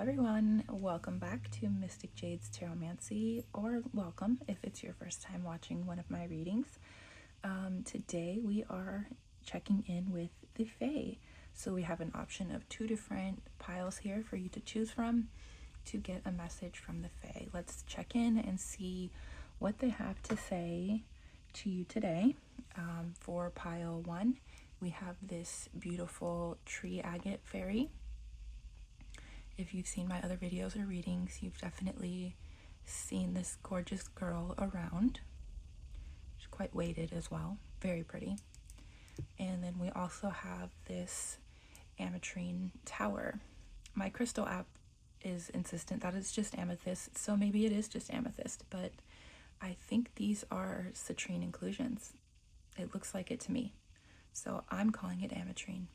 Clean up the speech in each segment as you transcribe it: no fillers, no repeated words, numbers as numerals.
everyone, welcome back to Mysticjadestarotmancy, or welcome if it's your first time watching one of my readings. Today we are checking in with the Fae. So we have an option of 2 different piles here for you to choose from to get a message from the Fae. Let's check in and see what they have to say to you today. For pile 1, we have this beautiful tree agate fairy. If you've seen my other videos or readings, you've definitely seen this gorgeous girl around. She's quite weighted as well, very pretty. And then we also have this ametrine tower. My crystal app is insistent that it's just amethyst, so maybe it is just amethyst, but I think these are citrine inclusions. It looks like it to me. So I'm calling it ametrine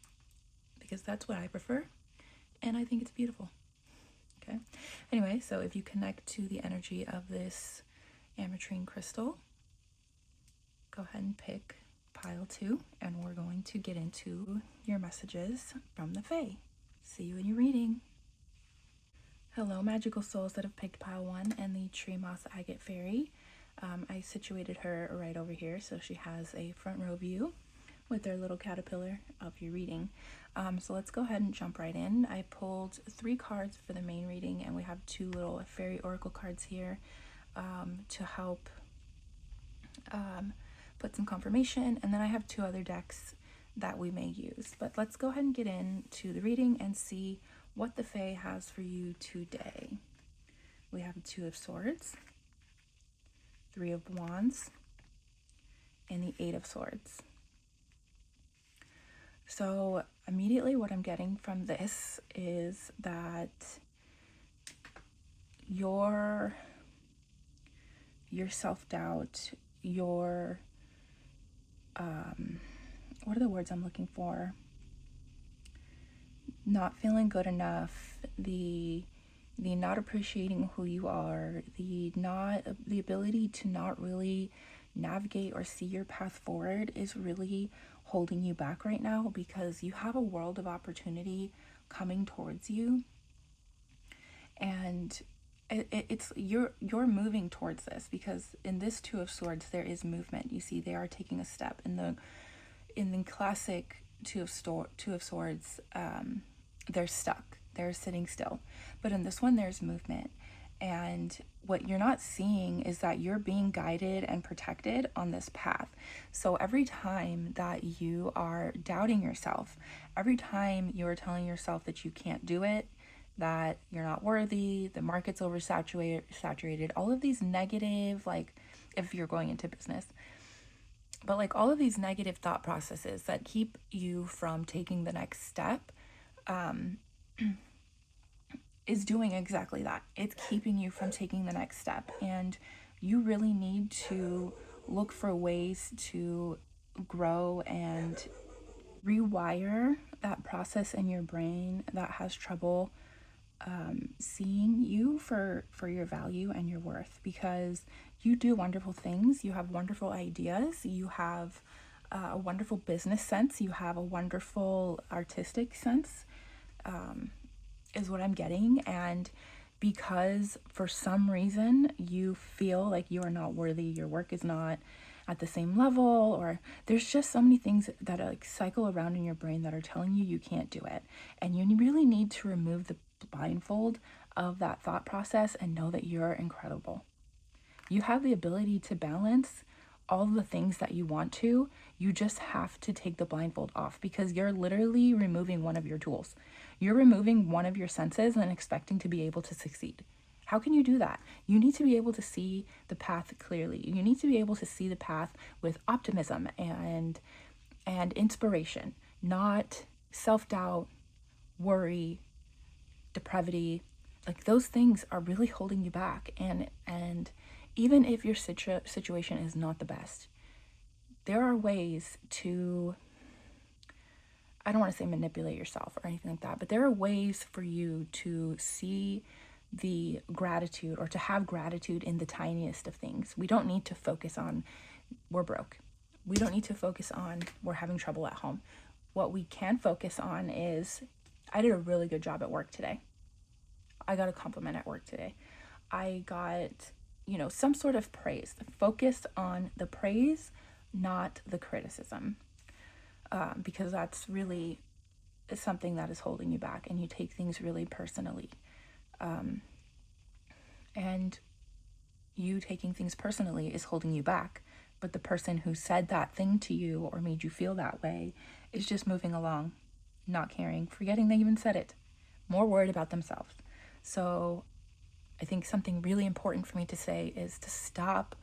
because that's what I prefer. And I think it's beautiful. Okay. Anyway, so if you connect to the energy of this ametrine crystal, go ahead and pick pile 2, and we're going to get into your messages from the Fae. See you in your reading. Hello, magical souls that have picked pile 1 and the tree moss agate fairy. I situated her right over here, so she has a front row view with their little caterpillar of your reading. So let's go ahead and jump right in. I pulled 3 cards for the main reading, and we have 2 little fairy oracle cards here to help put some confirmation, and then I have 2 other decks that we may use. But let's go ahead and get into the reading and see what the Fae has for you today. We have 2 of Swords, 3 of Wands, and the 8 of Swords. So immediately what I'm getting from this is that your self-doubt, your what are the words I'm looking for? Not feeling good enough, the not appreciating who you are, the ability to not really navigate or see your path forward is really holding you back right now, because you have a world of opportunity coming towards you, and it's you're moving towards this, because in this 2 of Swords there is movement. You see, they are taking a step. In the classic 2 of Swords, they're stuck, they're sitting still, but in this one there's movement. And what you're not seeing is that you're being guided and protected on this path. So every time that you are doubting yourself, every time you're telling yourself that you can't do it, that you're not worthy, the market's oversaturated, all of these negative, like if you're going into business, but like all of these negative thought processes that keep you from taking the next step, is doing exactly that. It's keeping you from taking the next step, and you really need to look for ways to grow and rewire that process in your brain that has trouble seeing you for your value and your worth, because you do wonderful things, you have wonderful ideas, you have a wonderful business sense, you have a wonderful artistic sense, is what I'm getting. And because for some reason you feel like you are not worthy, your work is not at the same level, or there's just so many things that like cycle around in your brain that are telling you can't do it, and you really need to remove the blindfold of that thought process and know that you're incredible. You have the ability to balance all the things that you want to. You just have to take the blindfold off, because you're literally removing one of your tools. You're removing one of your senses and expecting to be able to succeed. How can you do that? You need to be able to see the path clearly. You need to be able to see the path with optimism and inspiration, not self-doubt, worry, depravity. Like, those things are really holding you back. And even if your situation is not the best, there are ways to, I don't want to say manipulate yourself or anything like that, but there are ways for you to see the gratitude, or to have gratitude in the tiniest of things. We don't need to focus on we're broke. We don't need to focus on we're having trouble at home. What we can focus on is, I did a really good job at work today. I got a compliment at work today. I got, some sort of praise. Focus on the praise, not the criticism, because that's really something that is holding you back, and you take things really personally. And you taking things personally is holding you back. But the person who said that thing to you or made you feel that way is just moving along, not caring, forgetting they even said it, more worried about themselves. So I think something really important for me to say is to stop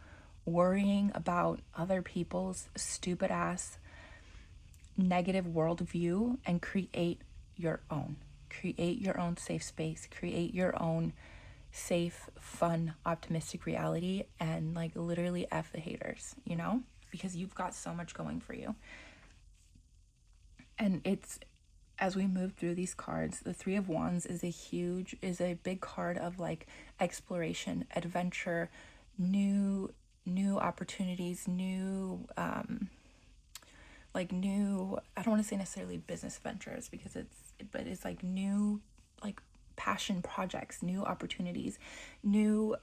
worrying about other people's stupid ass negative worldview and create your own. Create your own safe space, create your own safe, fun, optimistic reality, and like literally F the haters, because you've got so much going for you. And it's, as we move through these cards, the Three of Wands is a big card of like exploration, adventure, new opportunities, new I don't want to say necessarily business ventures, because it's like new, like passion projects, new opportunities, new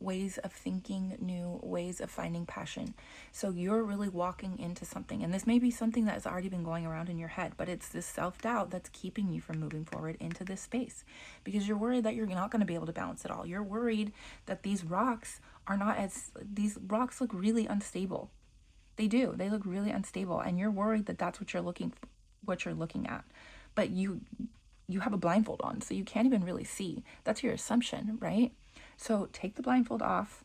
ways of thinking, new ways of finding passion. So you're really walking into something, and this may be something that's already been going around in your head, but it's this self-doubt that's keeping you from moving forward into this space, because you're worried that you're not going to be able to balance it all. You're worried that these rocks look really unstable. They do. They look really unstable, and you're worried that that's what you're looking at. But you have a blindfold on, so you can't even really see. That's your assumption, right? So take the blindfold off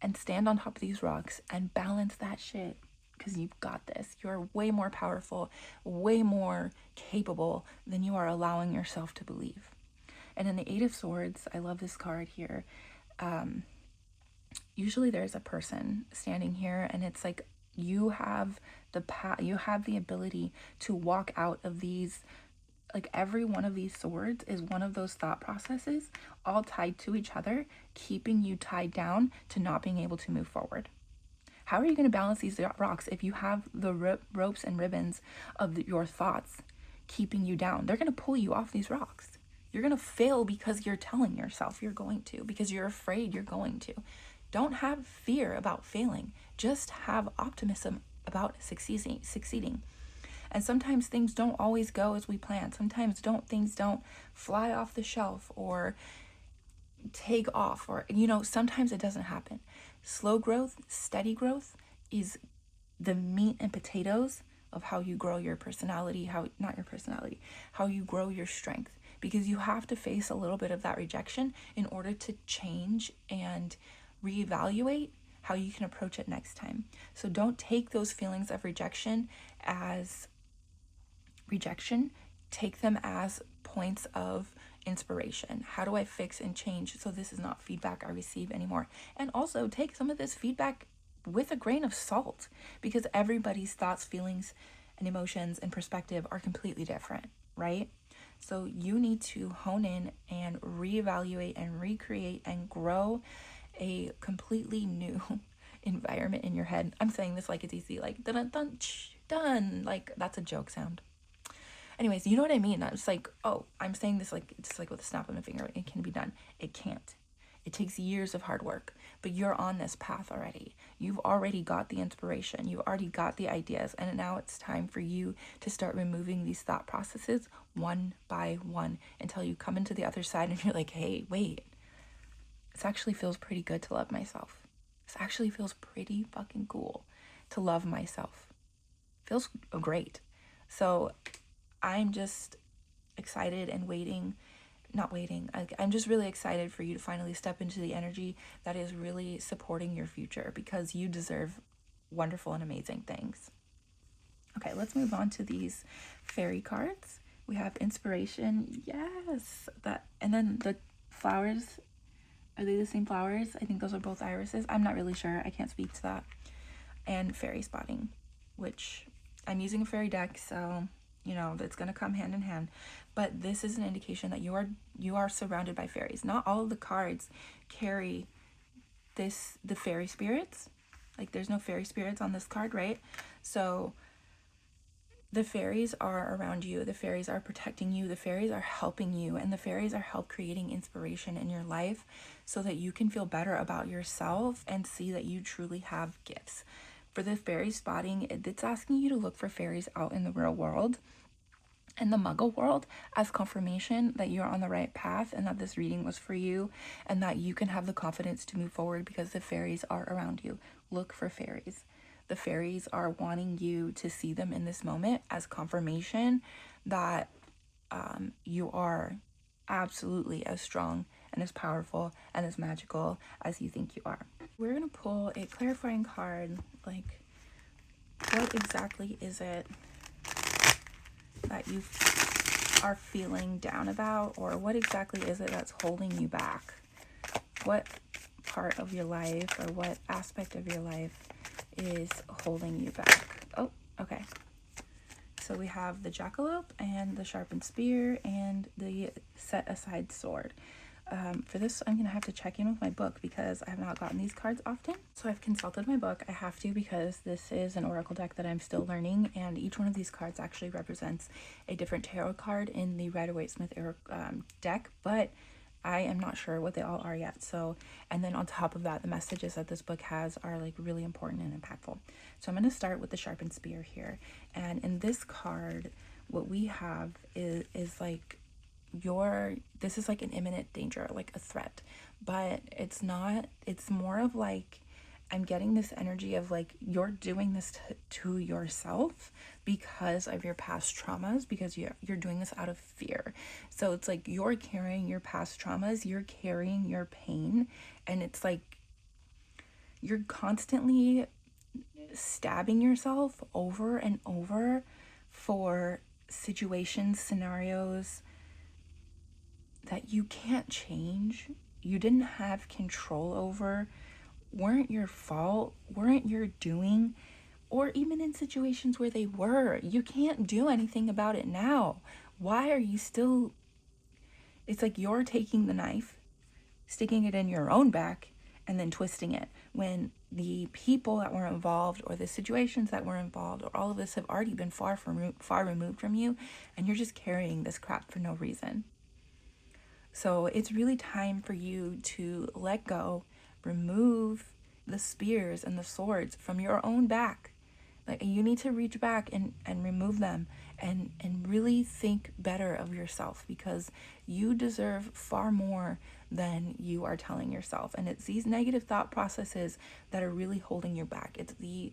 and stand on top of these rocks and balance that shit, because you've got this. You're way more powerful, way more capable than you are allowing yourself to believe. And in the Eight of Swords, I love this card here. Usually there's a person standing here, and it's like you have the ability to walk out of these, like every one of these swords is one of those thought processes all tied to each other, keeping you tied down to not being able to move forward. How are you going to balance these rocks if you have the ropes and ribbons of your thoughts keeping you down? They're going to pull you off these rocks. You're going to fail because you're telling yourself you're going to, because you're afraid you're going to. Don't have fear about failing. Just have optimism about succeeding. And sometimes things don't always go as we plan. Sometimes things don't fly off the shelf or take off, or sometimes it doesn't happen. Slow growth, steady growth is the meat and potatoes of how you grow your personality, how you grow your strength, because you have to face a little bit of that rejection in order to change and reevaluate how you can approach it next time. So don't take those feelings of rejection as rejection. Take them as points of inspiration. How do I fix and change so this is not feedback I receive anymore? And also take some of this feedback with a grain of salt, because everybody's thoughts, feelings, and emotions and perspective are completely different, right? So you need to hone in and reevaluate and recreate and grow a completely new environment in your head. I'm saying this like it's easy, like dun dun done, like that's a joke sound. Anyways, you know what I mean? It's like, oh, I'm saying this like it's like with a snap of my finger, it can be done. It can't. It takes years of hard work, but you're on this path already. You've already got the inspiration. You already got the ideas, and now it's time for you to start removing these thought processes one by one until you come into the other side and you're like, hey, wait, this actually feels pretty good to love myself. This actually feels pretty fucking cool to love myself. Feels great. So I'm just excited and I'm just really excited for you to finally step into the energy that is really supporting your future, because you deserve wonderful and amazing things. Okay, let's move on to these fairy cards. We have inspiration. Yes. And then the flowers. Are they the same flowers? I think those are both irises. I'm not really sure. I can't speak to that. And fairy spotting, which I'm using a fairy deck, so that's going to come hand in hand. But this is an indication that you are surrounded by fairies. Not all of the cards carry the fairy spirits. Like there's no fairy spirits on this card, right? So the fairies are around you, the fairies are protecting you, the fairies are helping you, and the fairies are help creating inspiration in your life so that you can feel better about yourself and see that you truly have gifts. For the fairy spotting, it's asking you to look for fairies out in the real world and the muggle world as confirmation that you're on the right path and that this reading was for you and that you can have the confidence to move forward because the fairies are around you. Look for fairies. The fairies are wanting you to see them in this moment as confirmation that you are absolutely as strong and as powerful and as magical as you think you are. We're going to pull a clarifying card. Like, what exactly is it that you are feeling down about, or what exactly is it that's holding you back? What part of your life or what aspect of your life is holding you back? Oh, okay. So we have the jackalope and the sharpened spear and the set aside sword. For this, I'm going to have to check in with my book because I have not gotten these cards often. So I've consulted my book. I have to because this is an oracle deck that I'm still learning, and each one of these cards actually represents a different tarot card in the Rider-Waite-Smith deck, but I am not sure what they all are yet. So, and then on top of that, the messages that this book has are like really important and impactful. So I'm going to start with the sharpened spear here. And in this card, what we have is like this is like an imminent danger, like a threat, but it's not. It's more of like, I'm getting this energy of like you're doing this to yourself because of your past traumas, because you're doing this out of fear. So it's like you're carrying your past traumas, you're carrying your pain, and it's like you're constantly stabbing yourself over and over for situations, scenarios that you can't change, you didn't have control over, weren't your fault, weren't your doing, or even in situations where they were. You can't do anything about it now. Why are you still... It's like you're taking the knife, sticking it in your own back, and then twisting it when the people that were involved or the situations that were involved or all of this have already been far removed from you, and you're just carrying this crap for no reason. So it's really time for you to let go, remove the spears and the swords from your own back. Like, you need to reach back and remove them and really think better of yourself, because you deserve far more than you are telling yourself. And it's these negative thought processes that are really holding you back. It's the,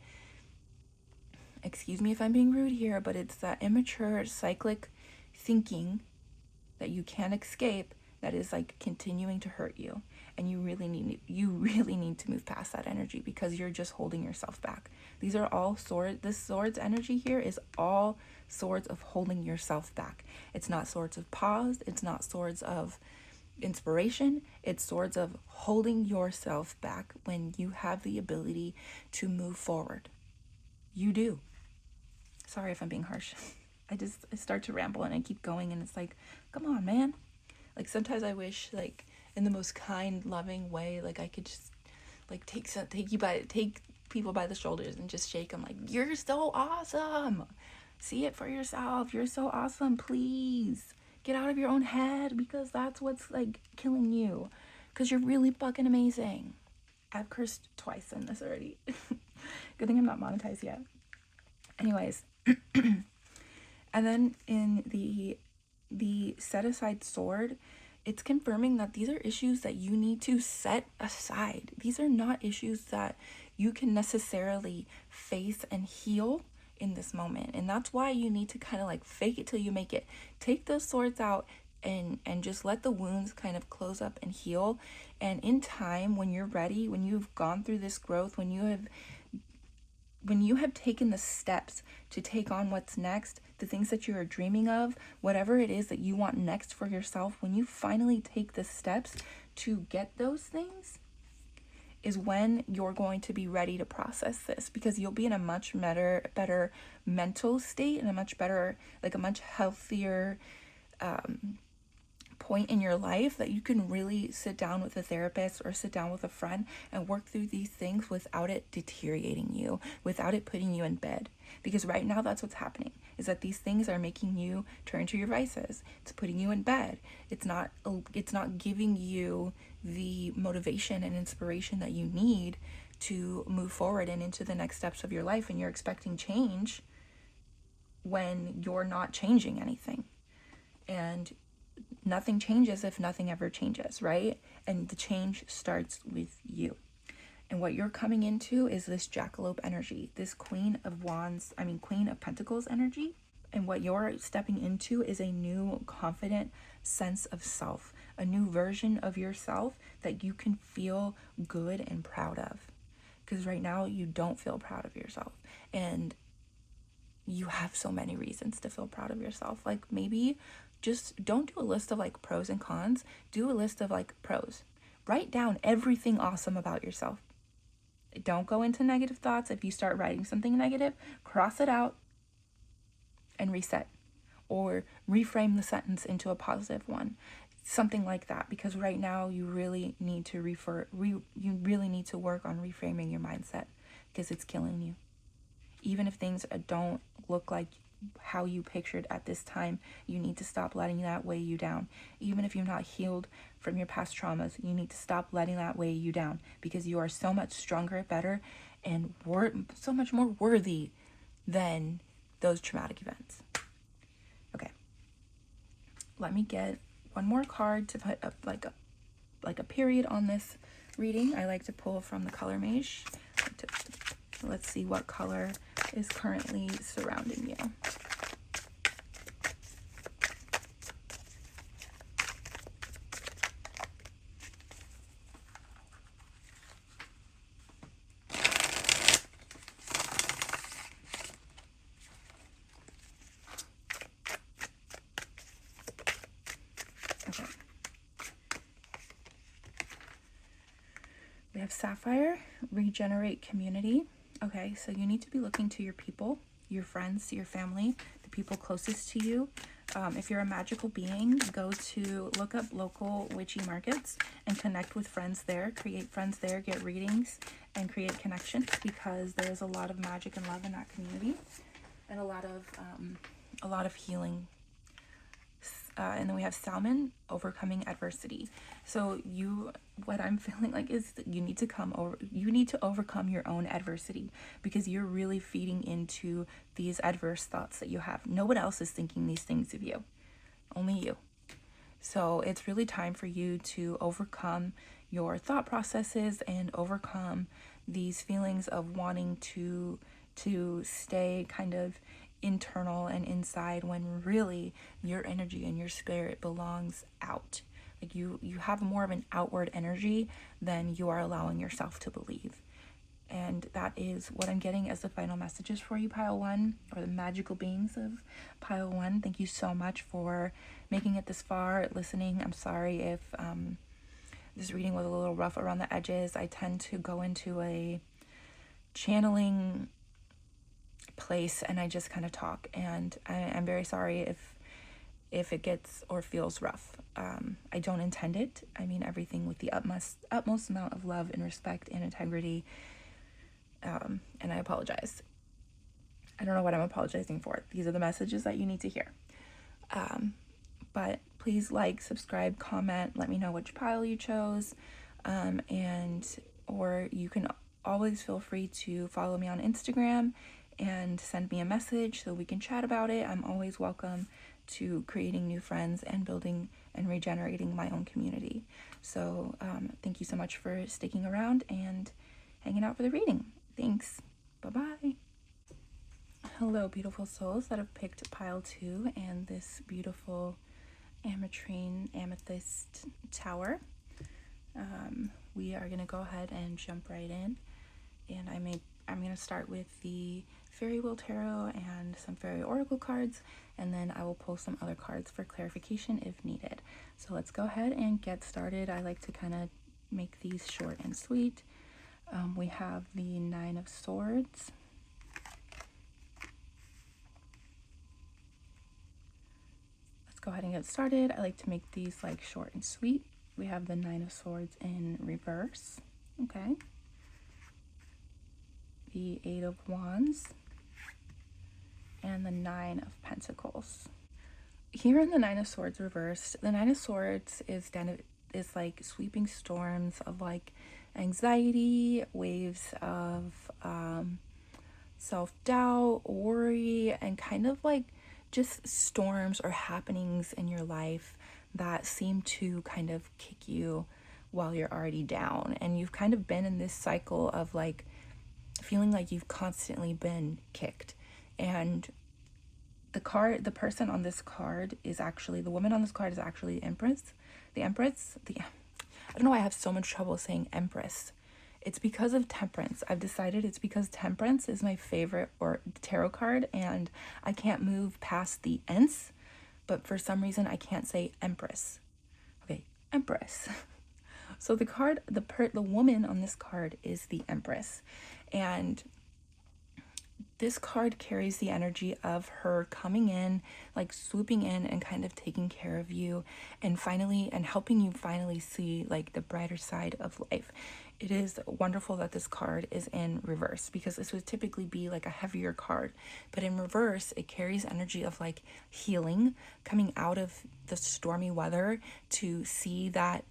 excuse me if I'm being rude here, but it's that immature cyclic thinking that you can't escape that is like continuing to hurt you, and you really need to move past that energy because you're just holding yourself back. These are all this sword's energy here is all swords of holding yourself back. It's not swords of pause, it's not swords of inspiration, it's swords of holding yourself back when you have the ability to move forward. You do. Sorry if I'm being harsh. I start to ramble and I keep going, and it's like, come on, man. Like, sometimes I wish, like, in the most kind, loving way, like, I could just, like, take people by the shoulders and just shake them, like, you're so awesome. See it for yourself. You're so awesome. Please get out of your own head, because that's what's, like, killing you. Because you're really fucking amazing. I've cursed twice in this already. Good thing I'm not monetized yet. Anyways. And then in the set aside sword, it's confirming that these are issues that you need to set aside. These are not issues that you can necessarily face and heal in this moment. And that's why you need to kind of like fake it till you make it. Take those swords out and just let the wounds kind of close up and heal. And in time, when you're ready, when you've gone through this growth, when you have taken the steps to take on what's next, the things that you are dreaming of, whatever it is that you want next for yourself, when you finally take the steps to get those things, is when you're going to be ready to process this, because you'll be in a much better mental state and a much better, like a much healthier point in your life that you can really sit down with a therapist or sit down with a friend and work through these things without it deteriorating you, without it putting you in bed. Because right now that's what's happening, is that these things are making you turn to your vices. It's putting you in bed. It's not giving you the motivation and inspiration that you need to move forward and into the next steps of your life, and you're expecting change when you're not changing anything. And nothing changes if nothing ever changes, right? And the change starts with you. And what you're coming into is this jackalope energy, this Queen of Pentacles energy. And what you're stepping into is a new confident sense of self, a new version of yourself that you can feel good and proud of. Because right now you don't feel proud of yourself. And you have so many reasons to feel proud of yourself. Like, maybe just don't do a list of like pros and cons. Do a list of like pros. Write down everything awesome about yourself. Don't go into negative thoughts. If you start writing something negative, cross it out and reset, or reframe the sentence into a positive one. Something like that, because right now you really need to you really need to work on reframing your mindset, because it's killing you. Even if things don't look like how you pictured at this time, you need to stop letting that weigh you down. Even if you're not healed from your past traumas, you need to stop letting that weigh you down, because you are so much stronger, better, and so much more worthy than those traumatic events. Okay. Let me get one more card to put up like a period on this reading. I like to pull from the color mage. Let's see what color is currently surrounding you. Okay. We have Sapphire, regenerate community. Okay, so you need to be looking to your people, your friends, your family, the people closest to you. If you're a magical being, look up local witchy markets and connect with friends there, create friends there, get readings, and create connections, because there's a lot of magic and love in that community, and a lot of healing. And then we have Salmon, overcoming adversity. So what I'm feeling like is that you need to overcome your own adversity, because you're really feeding into these adverse thoughts that you have. No one else is thinking these things of you, only you. So it's really time for you to overcome your thought processes and overcome these feelings of wanting to stay kind of internal and inside, when really your energy and your spirit belongs out. Like, you have more of an outward energy than you are allowing yourself to believe. And that is what I'm getting as the final messages for you, Pile 1, or the magical beings of Pile 1. Thank you so much for making it this far, listening. I'm sorry if this reading was a little rough around the edges. I tend to go into a channeling place and I just kind of talk, and I'm very sorry if it gets or feels rough. I don't intend it. I mean everything with the utmost amount of love and respect and integrity, and I apologize. I don't know what I'm apologizing for. These are the messages that you need to hear. But please like, subscribe, comment, let me know which pile you chose, or you can always feel free to follow me on Instagram and send me a message so we can chat about it. I'm always welcome to creating new friends and building and regenerating my own community. So thank you so much for sticking around and hanging out for the reading. Thanks. Bye-bye. Hello, beautiful souls that have picked pile 2 and this beautiful amethyst tower. We are going to go ahead and jump right in, and I'm going to start with the Fairy Wheel Tarot and some Fairy Oracle cards, and then I will pull some other cards for clarification if needed. So let's go ahead and get started. I like to kind of make these short and sweet. We have the 9 of Swords, go ahead and get started. I like to make these like short and sweet. We have the Nine of Swords in reverse. Okay. The Eight of Wands and the Nine of Pentacles. Here in the Nine of Swords reversed, the Nine of Swords is like sweeping storms of like anxiety, waves of self-doubt, worry, and kind of like just storms or happenings in your life that seem to kind of kick you while you're already down. And you've kind of been in this cycle of like feeling like you've constantly been kicked. And the person on this card is actually, the woman on this card is actually the Empress. I don't know why I have so much trouble saying Empress. It's because of Temperance. I've decided it's because Temperance is my favorite or tarot card, and I can't move past the Ence, but for some reason I can't say Empress. Okay, Empress. So the woman on this card is the Empress, and this card carries the energy of her coming in, like swooping in and kind of taking care of you and helping you finally see like the brighter side of life. It is wonderful that this card is in reverse because this would typically be like a heavier card, but in reverse, it carries energy of like healing, coming out of the stormy weather to see that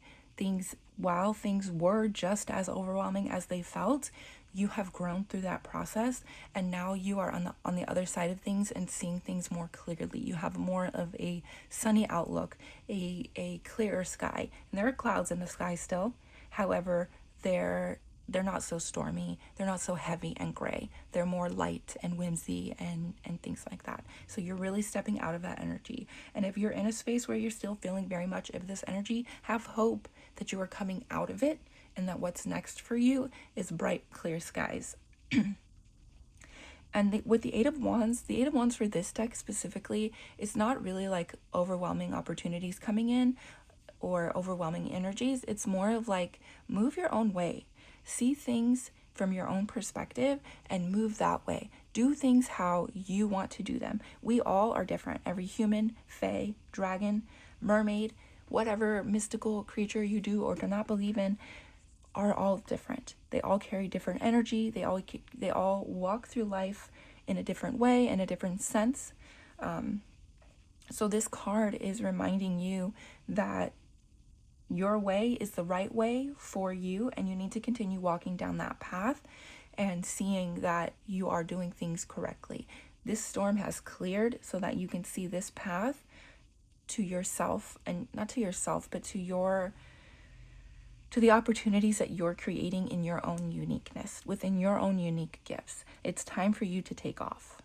while things were just as overwhelming as they felt, you have grown through that process, and now you are on the other side of things and seeing things more clearly. You have more of a sunny outlook, a clearer sky. And there are clouds in the sky still. However, they're not so stormy. They're not so heavy and gray. They're more light and whimsy and things like that. So you're really stepping out of that energy. And if you're in a space where you're still feeling very much of this energy, have hope that you are coming out of it and that what's next for you is bright, clear skies. And with the Eight of Wands for this deck specifically, it's not really like overwhelming opportunities coming in or overwhelming energies. It's more of like, move your own way. See things from your own perspective and move that way. Do things how you want to do them. We all are different. Every human, fae, dragon, mermaid, whatever mystical creature you do or do not believe in, are all different. They all carry different energy. They all walk through life in a different way, in a different sense. So this card is reminding you that your way is the right way for you, and you need to continue walking down that path and seeing that you are doing things correctly. This storm has cleared so that you can see this path to yourself, and not to yourself, but to the opportunities that you're creating in your own uniqueness, within your own unique gifts. It's time for you to take off.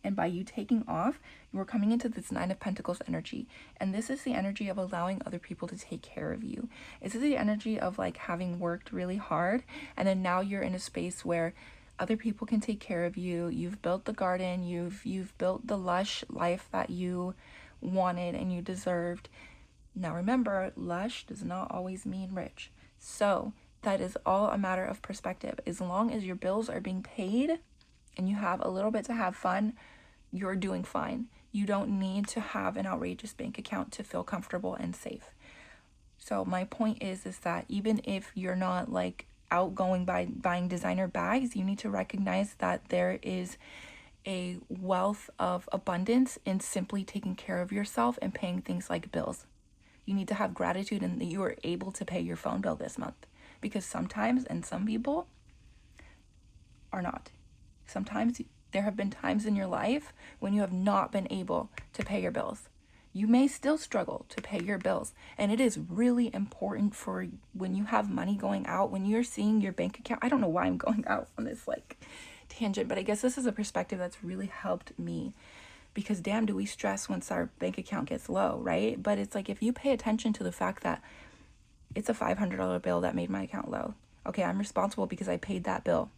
And by you taking off, you're coming into this Nine of Pentacles energy. And this is the energy of allowing other people to take care of you. This is the energy of like having worked really hard, and then now you're in a space where other people can take care of you. You've built the garden, you've built the lush life that you wanted and you deserved. Now remember, lush does not always mean rich. So that is all a matter of perspective. As long as your bills are being paid and you have a little bit to have fun, you're doing fine. You don't need to have an outrageous bank account to feel comfortable and safe. So my point is that even if you're not like outgoing by buying designer bags, you need to recognize that there is a wealth of abundance in simply taking care of yourself and paying things like bills. You need to have gratitude in that you are able to pay your phone bill this month, because sometimes, and some people are not. Sometimes there have been times in your life when you have not been able to pay your bills. You may still struggle to pay your bills, and it is really important for when you have money going out, when you're seeing your bank account. I don't know why I'm going out on this like tangent, but I guess this is a perspective that's really helped me, because damn, do we stress once our bank account gets low, right? But it's like, if you pay attention to the fact that it's a $500 bill that made my account low. Okay, I'm responsible because I paid that bill.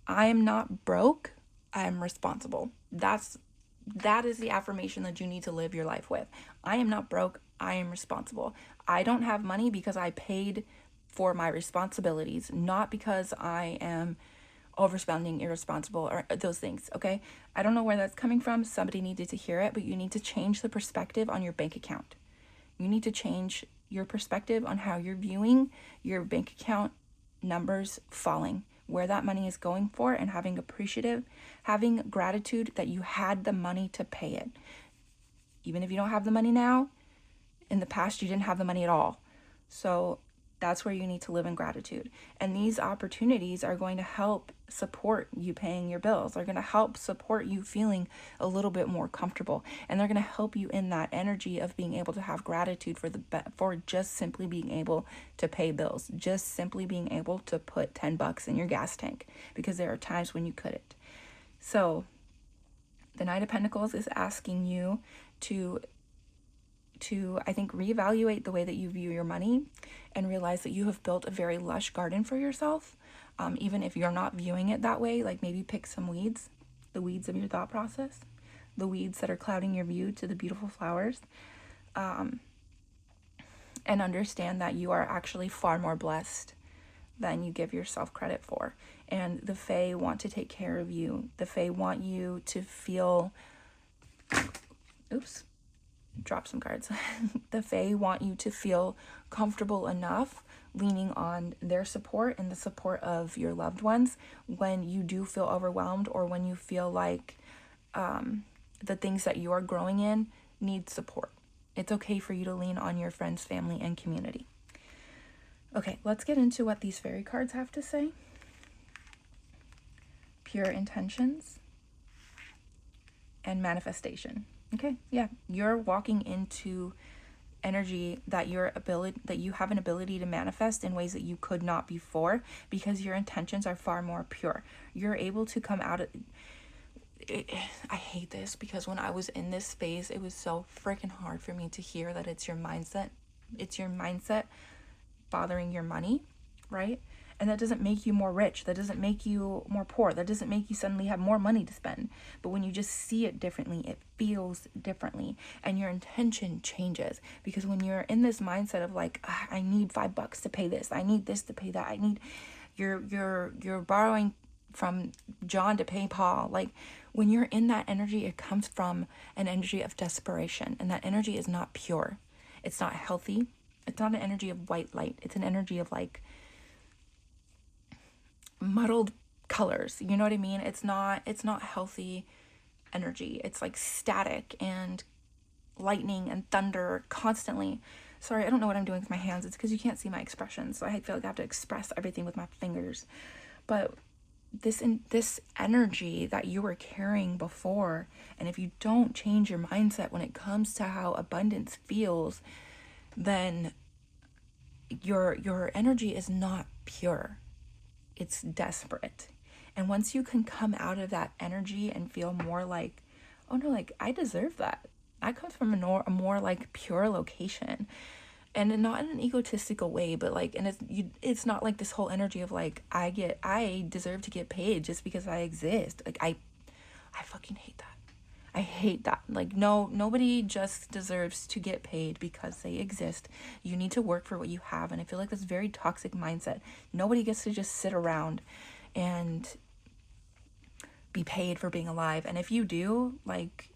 I am not broke, I am responsible. That is the affirmation that you need to live your life with. I am not broke, I am responsible. I don't have money because I paid for my responsibilities, not because I am overspending, irresponsible, or those things, okay? I don't know where that's coming from. Somebody needed to hear it, but you need to change the perspective on your bank account. You need to change your perspective on how you're viewing your bank account numbers falling, where that money is going for, and having gratitude that you had the money to pay it. Even if you don't have the money now, in the past you didn't have the money at all. So that's where you need to live in gratitude. And these opportunities are going to help support you paying your bills. They're going to help support you feeling a little bit more comfortable. And they're going to help you in that energy of being able to have gratitude for just simply being able to pay bills, just simply being able to put $10 in your gas tank, because there are times when you couldn't. So the Knight of Pentacles is asking you to I think, reevaluate the way that you view your money and realize that you have built a very lush garden for yourself. Even if you're not viewing it that way, like maybe pick some weeds, the weeds of your thought process, the weeds that are clouding your view to the beautiful flowers, and understand that you are actually far more blessed than you give yourself credit for. And the Fae want to take care of you. The Fae want you to feel, drop some cards. The Fae want you to feel comfortable enough leaning on their support and the support of your loved ones when you do feel overwhelmed, or when you feel like the things that you are growing in need support. It's okay for you to lean on your friends, family, and community. Okay, let's get into what these fairy cards have to say. Pure intentions and manifestation. Okay, yeah, you're walking into energy that you have an ability to manifest in ways that you could not before, because your intentions are far more pure. You're able to come out of it. I hate this, because when I was in this space, it was so freaking hard for me to hear that it's your mindset bothering your money, right? And that doesn't make you more rich. That doesn't make you more poor. That doesn't make you suddenly have more money to spend. But when you just see it differently, it feels differently, and your intention changes. Because when you're in this mindset of like, I need $5 to pay this, I need this to pay that, I need, you're borrowing from John to pay Paul. Like, when you're in that energy, it comes from an energy of desperation, and that energy is not pure. It's not healthy. It's not an energy of white light. It's an energy of like muddled colors. You know what I mean? It's not healthy energy. It's like static and lightning and thunder constantly. Sorry, I don't know what I'm doing with my hands. It's because you can't see my expressions, so I feel like I have to express everything with my fingers. But this energy that you were carrying before, and if you don't change your mindset when it comes to how abundance feels, then your energy is not pure. It's desperate. And once you can come out of that energy and feel more like, oh no, like I deserve that. I come from a more like pure location, and not in an egotistical way, but like, and it's not like this whole energy of like I deserve to get paid just because I exist. Like I fucking hate that. I hate that. Like, no, nobody just deserves to get paid because they exist. You need to work for what you have. And I feel like that's a very toxic mindset. Nobody gets to just sit around and be paid for being alive. And if you do, like,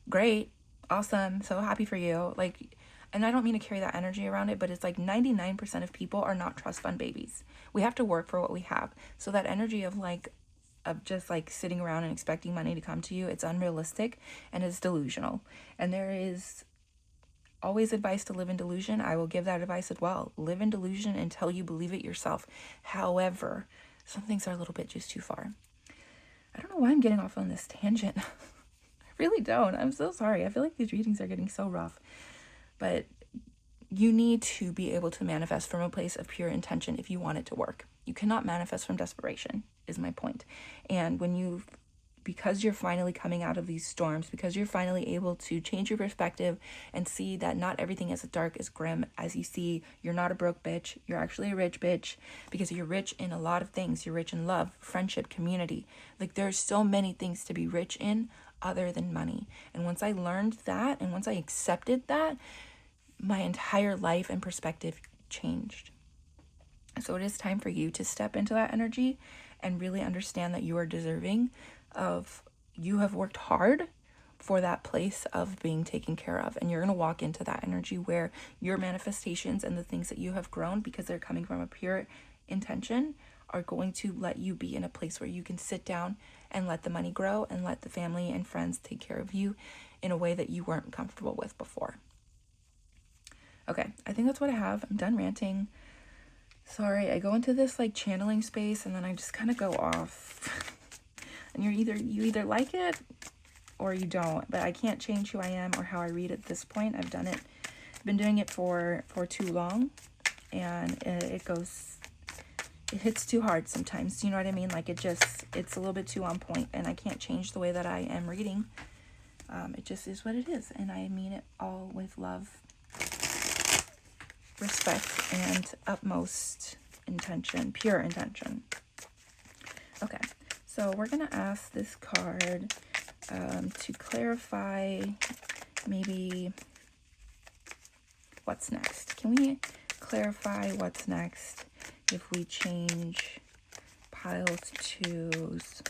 great, awesome, so happy for you. Like, and I don't mean to carry that energy around it, but it's like 99% of people are not trust fund babies. We have to work for what we have. So that energy of just like sitting around and expecting money to come to you, it's unrealistic and it's delusional. And there is always advice to live in delusion. I will give that advice as well. Live in delusion until you believe it yourself. However, some things are a little bit just too far. I don't know why I'm getting off on this tangent. I really don't. I'm so sorry. I feel like these readings are getting so rough. But you need to be able to manifest from a place of pure intention if you want it to work. You cannot manifest from desperation, is my point. And because you're finally coming out of these storms, because you're finally able to change your perspective and see that not everything is as dark, as grim as you see, you're not a broke bitch, you're actually a rich bitch, because you're rich in a lot of things. You're rich in love, friendship, community. Like, there's so many things to be rich in other than money. And once I learned that, and once I accepted that, my entire life and perspective changed. So it is time for you to step into that energy and really understand that you are deserving of, you have worked hard for that place of being taken care of. And you're going to walk into that energy where your manifestations and the things that you have grown, because they're coming from a pure intention, are going to let you be in a place where you can sit down and let the money grow and let the family and friends take care of you in a way that you weren't comfortable with before. Okay, I think that's what I have. I'm done ranting. Sorry, I go into this like channeling space and then I just kind of go off. And you either like it or you don't, but I can't change who I am or how I read at this point. I've done it, been doing it for too long, and it hits too hard sometimes. You know what I mean? Like it's a little bit too on point, and I can't change the way that I am reading. It just is what it is, and I mean it all with love, respect, and utmost intention, pure intention. Okay, so we're gonna ask this card to clarify maybe what's next. Can we clarify what's next if we change pile 2's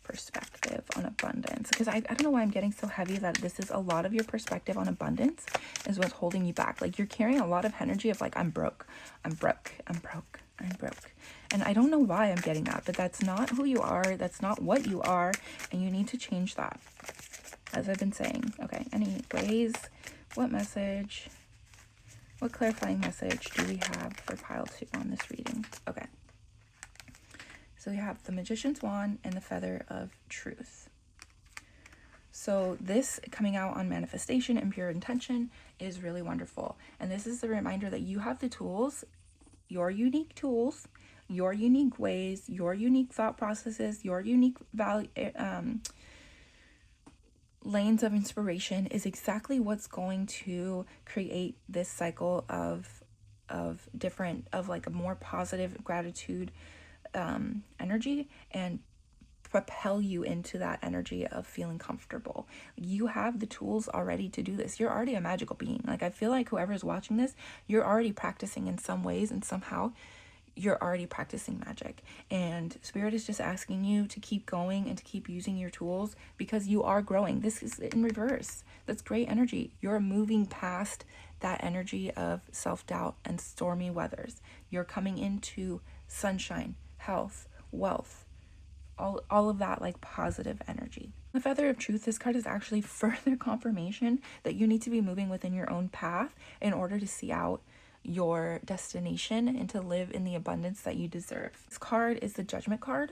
perspective on abundance? Because I don't know why I'm getting so heavy that this is a lot of your perspective on abundance is what's holding you back. Like you're carrying a lot of energy of like, I'm broke. And I don't know why I'm getting that, but that's not who you are. That's not what you are. And you need to change that, as I've been saying. Okay, anyways, what clarifying message do we have for pile 2 on this reading? Okay. So we have the Magician's Wand and the Feather of Truth. So this coming out on manifestation and pure intention is really wonderful. And this is a reminder that you have the tools, your unique tools, your unique ways, your unique thought processes, your unique value, lanes of inspiration is exactly what's going to create this cycle of like a more positive gratitude energy, and propel you into that energy of feeling comfortable. You have the tools already to do this. You're already a magical being. Like I feel like whoever's watching this, you're already practicing in some ways, and somehow you're already practicing magic. And Spirit is just asking you to keep going and to keep using your tools, because you are growing. This is in reverse. That's great energy. You're moving past that energy of self-doubt and stormy weathers. You're coming into sunshine, health, wealth, all of that like positive energy. The Feather of Truth, this card is actually further confirmation that you need to be moving within your own path in order to see out your destination and to live in the abundance that you deserve. This card is the Judgment card,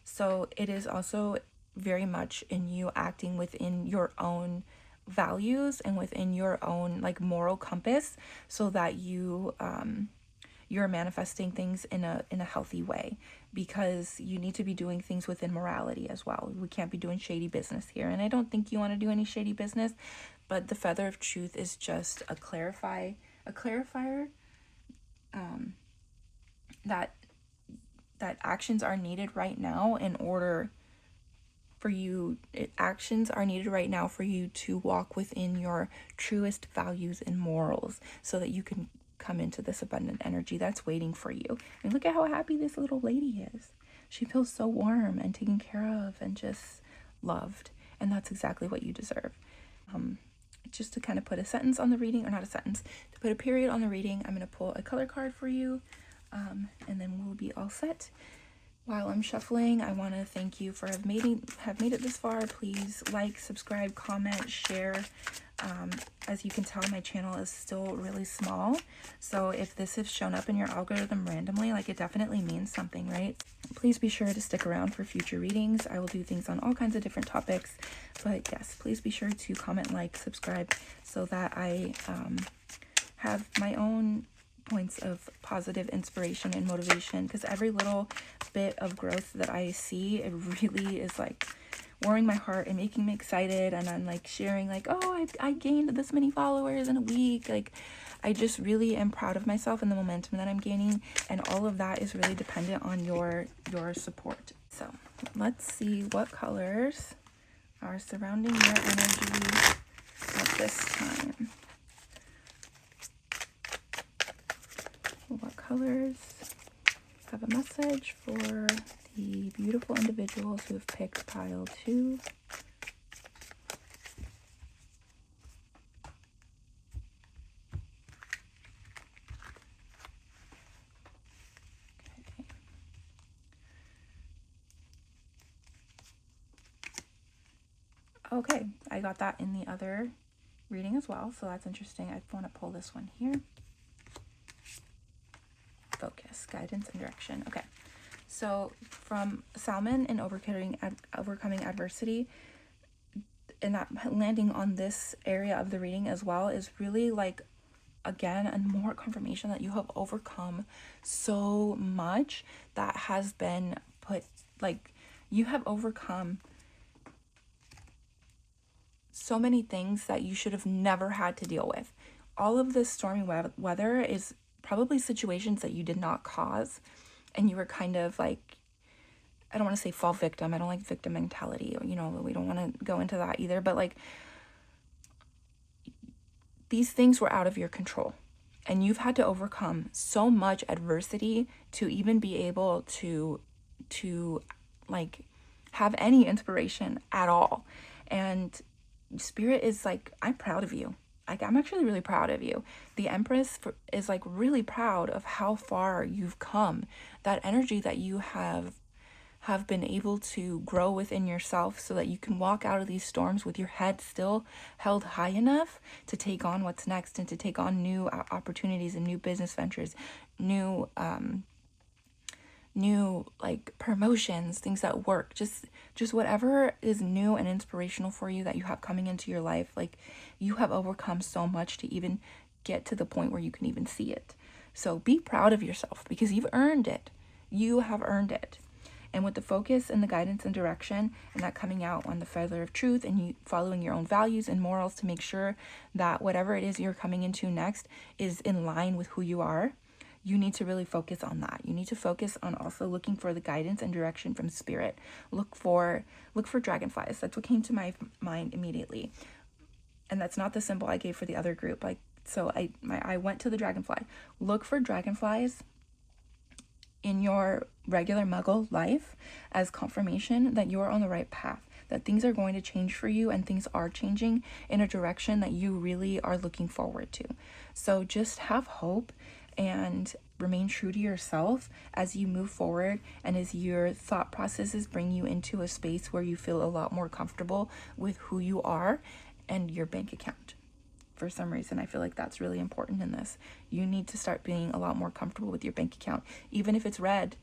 so it is also very much in you acting within your own values and within your own like moral compass, so that you're manifesting things in a healthy way, because you need to be doing things within morality as well. We can't be doing shady business here, and I don't think you want to do any shady business, but the Feather of Truth is just a clarifier that actions are needed right now in order for you, actions are needed right now for you to walk within your truest values and morals, so that you can come into this abundant energy that's waiting for you. I mean, look at how happy this little lady is. She feels so warm and taken care of and just loved, and that's exactly what you deserve. Just to kind of put a sentence on the reading, or not a sentence, to put a period on the reading, I'm going to pull a color card for you, and then we'll be all set. While I'm shuffling, I want to thank you for have made it this far. Please like, subscribe, comment, share. As you can tell, my channel is still really small, so if this has shown up in your algorithm randomly, like it definitely means something, right? Please be sure to stick around for future readings. I will do things on all kinds of different topics, but yes, please be sure to comment, like, subscribe, so that I have my own points of positive inspiration and motivation, because every little bit of growth that I see, it really is like warming my heart and making me excited. And I'm like sharing like, oh, I gained this many followers in a week. Like I just really am proud of myself and the momentum that I'm gaining, and all of that is really dependent on your support. So let's see what colors are surrounding your energy at this time. What colors have a message for the beautiful individuals who have picked pile 2. Okay, I got that in the other reading as well, so that's interesting. I want to pull this one here. Focus, guidance, and direction. Okay, so from Salmon and overcoming adversity, and that landing on this area of the reading as well is really like, again, and more confirmation that you have overcome so much that has been put, like, you have overcome so many things that you should have never had to deal with. All of this stormy weather is probably situations that you did not cause, and you were kind of like, I don't want to say fall victim. I don't like victim mentality. You know, we don't want to go into that either, but like, these things were out of your control, and you've had to overcome so much adversity to even be able to like have any inspiration at all. And Spirit is like, I'm proud of you. Like, I'm actually really proud of you. The Empress is like really proud of how far you've come. That energy that you have been able to grow within yourself so that you can walk out of these storms with your head still held high enough to take on what's next and to take on new opportunities and new business ventures, new like promotions, things that work, just whatever is new and inspirational for you that you have coming into your life. Like, you have overcome so much to even get to the point where you can even see it. So be proud of yourself, because you've earned it. You have earned it. And with the focus and the guidance and direction, and that coming out on the feather of truth, and you following your own values and morals to make sure that whatever it is you're coming into next is in line with who you are, you need to really focus on that. You need to focus on also looking for the guidance and direction from Spirit. Look for dragonflies. That's what came to my mind immediately. And that's not the symbol I gave for the other group. Like, so I went to the dragonfly. Look for dragonflies in your regular muggle life as confirmation that you're on the right path, that things are going to change for you, and things are changing in a direction that you really are looking forward to. So just have hope and remain true to yourself as you move forward, and as your thought processes bring you into a space where you feel a lot more comfortable with who you are and your bank account. For some reason, I feel like that's really important in this. You need to start being a lot more comfortable with your bank account, even if it's red.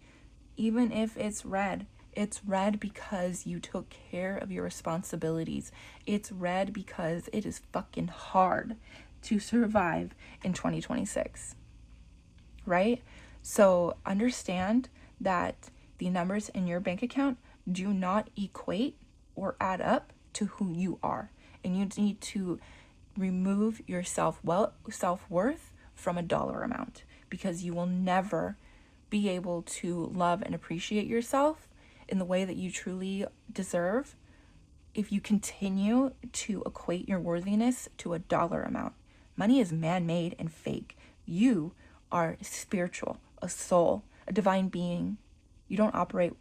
Even if it's red. It's red because you took care of your responsibilities. It's red because it is fucking hard to survive in 2026. Right? So understand that the numbers in your bank account do not equate or add up to who you are. And you need to remove your self-worth from a dollar amount, because you will never be able to love and appreciate yourself in the way that you truly deserve if you continue to equate your worthiness to a dollar amount. Money is man-made and fake. You are spiritual, a soul, a divine being. You don't operate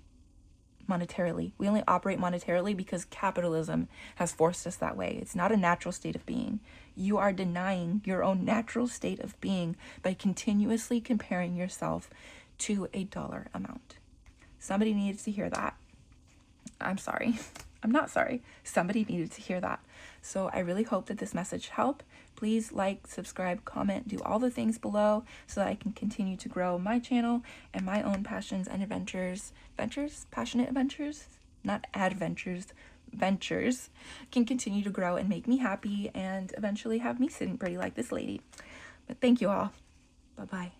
monetarily. We only operate monetarily because capitalism has forced us that way. It's not a natural state of being. You are denying your own natural state of being by continuously comparing yourself to a dollar amount. Somebody needs to hear that. I'm sorry. I'm not sorry. Somebody needed to hear that. So I really hope that this message helped. Please like, subscribe, comment, do all the things below so that I can continue to grow my channel and my own passions and passionate adventures, not adventures, ventures can continue to grow and make me happy, and eventually have me sitting pretty like this lady. But thank you all. Bye-bye.